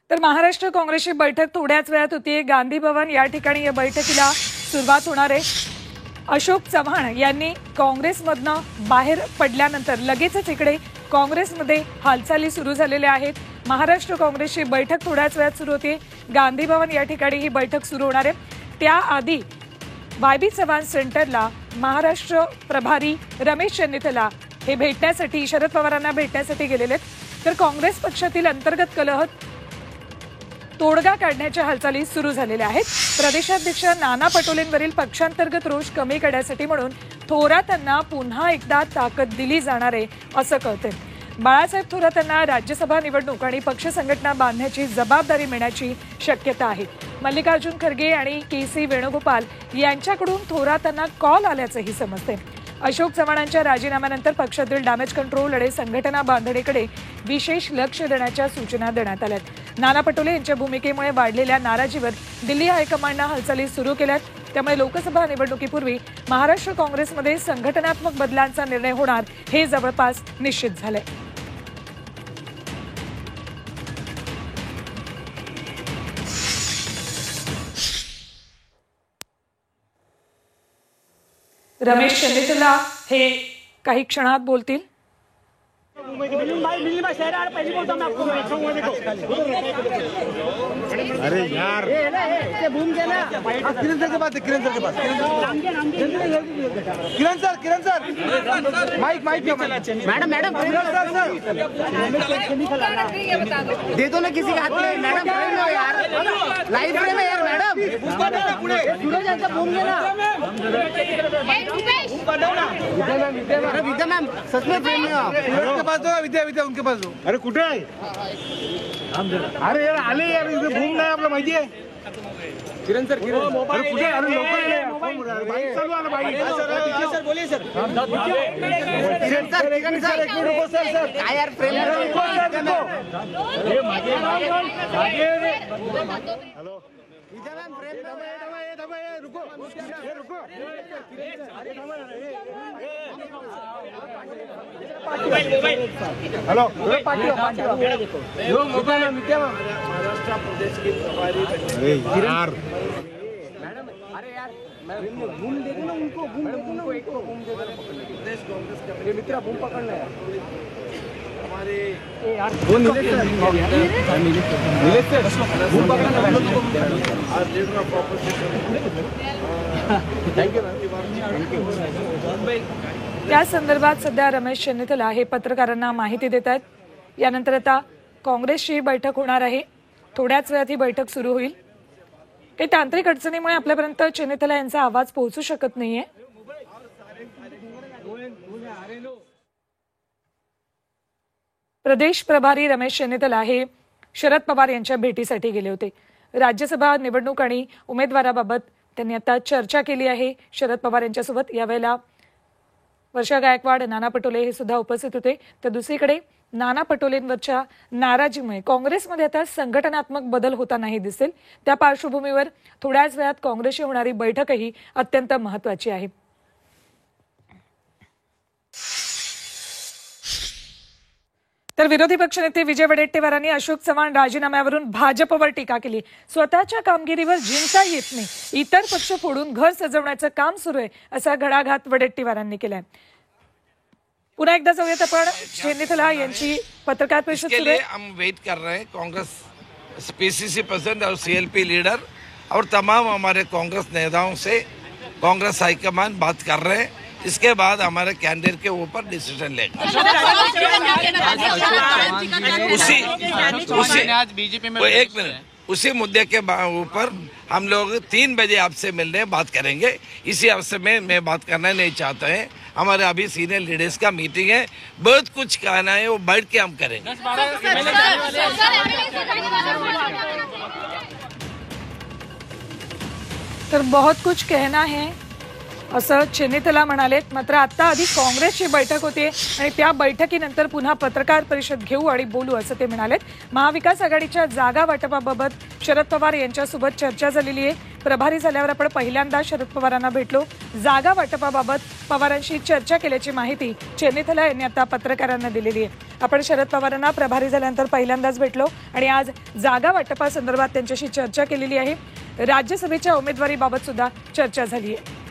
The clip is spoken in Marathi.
तर महाराष्ट्र काँग्रेसची बैठक थोड्याच वेळात होती। गांधी भवन या ठिकाणी या बैठकीला सुरुवात होणार आहे। अशोक चव्हाण यांनी काँग्रेसमधनं बाहेर पडल्यानंतर लगेचच इकडे काँग्रेसमध्ये हालचाली सुरू झालेल्या आहेत। महाराष्ट्र काँग्रेसची बैठक थोड्याच वेळात सुरू होते। गांधी भवन या ठिकाणी ही बैठक सुरू होणार आहे। त्याआधी वायबी चव्हाण सेंटरला महाराष्ट्र प्रभारी रमेश चन्नीथला हे भेटण्यासाठी शरद पवारांना भेटण्यासाठी गेलेले आहेत। तर काँग्रेस पक्षातील अंतर्गत कलह तोडगा काढण्याच्या हालचाली सुरू झालेल्या आहेत। प्रदेशाध्यक्ष नाना पटोलेंवरील पक्षांतर्गत रोष कमी करण्यासाठी म्हणून थोरातांना पुन्हा एकदा ताकद दिली जाणार आहे असं कळतंय। बाळासाहेब थोरातांना राज्यसभा निवडणूक आणि पक्ष संघटना बांधण्याची जबाबदारी मिळण्याची शक्यता आहे। मल्लिकार्जुन खरगे आणि के.सी. वेणुगोपाल यांच्याकडून थोरातांना कॉल आल्याचंही समजते। अशोक चव्हाणांच्या राजीनाम्यानंतर पक्षातील डॅमेज कंट्रोल आणि संघटना बांधणीकडे विशेष लक्ष देण्याच्या सूचना देण्यात आल्यात। नाना पटोले यांच्या भूमिकेमुळे वाढलेल्या नाराजीवर दिल्ली हायकमांडनं हालचाली सुरू केल्यात। त्यामुळे लोकसभा निवडणुकीपूर्वी महाराष्ट्र काँग्रेसमध्ये संघटनात्मक बदलांचा निर्णय होणार हे जवळपास निश्चित झालंय। रमेश चन्नीथला हे काही क्षणात बोलतील। अरे यार बूम देना किरण सर के पास किरण सर किरण सर माइक मैडम दे दो ना किसी के हाथ में। मैडम फ्रेम हो यार, लाइव फ्रेम है यार। मैडम सूरज यांचा बूम देना। अरे विद्या मैम सच में फ्रेम में हो। उनके पास दो, विद्या उनके पास दो। अरे कुठे आहे? अरे यार आले यार, इथे बूम नाही आपलं माहिती आहे। किरण सर अरे कुठे? अरे लवकर बाईक चालू आला बाईक। सर बोलिए सर। किरण सर एक मिनिट रुको सर। काय यार फ्रेम हेलो विद्या मैम फ्रेम दबा रुको हेलो यो मोबाइल विद्या मैम महाराष्ट्र प्रदेश की प्रभारी यार मैडम। अरे यार बूम दे दो ना उनको, बूम दे दो ना, एक को बूम दे दो। प्रदेश कांग्रेस का मित्र बूम पकड़ना है हमारे यार। वो नीलेश सर बूम पकड़ना है आज leader of opposition. Thank you. त्या संदर्भात सध्या रमेश चन्नीथला हे पत्रकारांना माहिती देत आहेत। यानंतर आता काँग्रेसची बैठक होणार आहे। थोड्याच वेळात ही बैठक सुरू होईल। काही तांत्रिक अडचणीमुळे आपल्यापर्यंत चन्नीथला यांचा आवाज पोहोचू शकत नाहीये। प्रदेश प्रभारी रमेश चन्नीथला हे शरद पवार यांच्या भेटीसाठी गेले होते। राज्यसभा निवडणूक आणि उमेदवाराबाबत त्यांनी आता चर्चा केली आहे शरद पवार यांच्यासोबत। यावेळेला वर्षा गायकवाड, नाना पटोले हे सुद्धा उपस्थित होते। तर दुसरीकडे नाना पटोलेंवरच्या नाराजीमुळे काँग्रेसमध्ये आता संघटनात्मक बदल होतानाही दिसेल। त्या पार्श्वभूमीवर थोड्याच वेळात काँग्रेसची होणारी बैठकही अत्यंत महत्त्वाची आहे। तर विरोधी पक्षनेते विजय वडेट्टीवारांनी अशोक चव्हाण राजीनाम्यावरून भाजपवर टीका केली। स्वतःच्या कामगिरीवर जिंकता येत नाही, इतर पक्ष फोडून घर सजवण्याचं काम सुरू आहे असा घणाघात वडेट्टीवारांनी केलाय। पुन्हा एकदा जाऊयात आपण चन्नीथला यांची पत्रकार परिषद सुरू आहे। हम वेट कर रहे हैं कांग्रेस पीसीसी प्रेसिडेंट और सीएलपी लीडर और तमाम हमारे कांग्रेस नेताओं से कांग्रेस हाईकमान बात कर रहे हैं। इसके बाद हमारे कैंडिडेट के ऊपर डिसीजन लेगा। एक मिनट उसी मुद्दे के ऊपर हम लोग 3 बजे आपसे मिलने बात करेंगे। इसी अवसर में मैं बात करना नहीं चाहता है। हमारे अभी सीनियर लीडर्स का मीटिंग है, बहुत कुछ कहना है वो बैठ के हम करेंगे। तर बहुत कुछ कहना है असं चन्नीथला म्हणालेत। मात्र आता आधी काँग्रेसची बैठक होते आणि त्या बैठकीनंतर पुन्हा पत्रकार परिषद घेऊ आणि बोलू असं ते म्हणालेत। महाविकास आघाडीच्या जागा वाटपाबाबत शरद पवार यांच्यासोबत चर्चा झालेली आहे। प्रभारी झाल्यावर आपण पहिल्यांदा शरद पवारांना भेटलो। जागा वाटपाबाबत पवारांशी चर्चा केल्याची माहिती चन्नीथला यांनी आता पत्रकारांना दिलेली आहे। आपण शरद पवारांना प्रभारी झाल्यानंतर पहिल्यांदाच भेटलो आणि आज जागा वाटपासंदर्भात त्यांच्याशी चर्चा केलेली आहे. राज्यसभेच्या उमेदवारीबाबत सुद्धा चर्चा झाली आहे.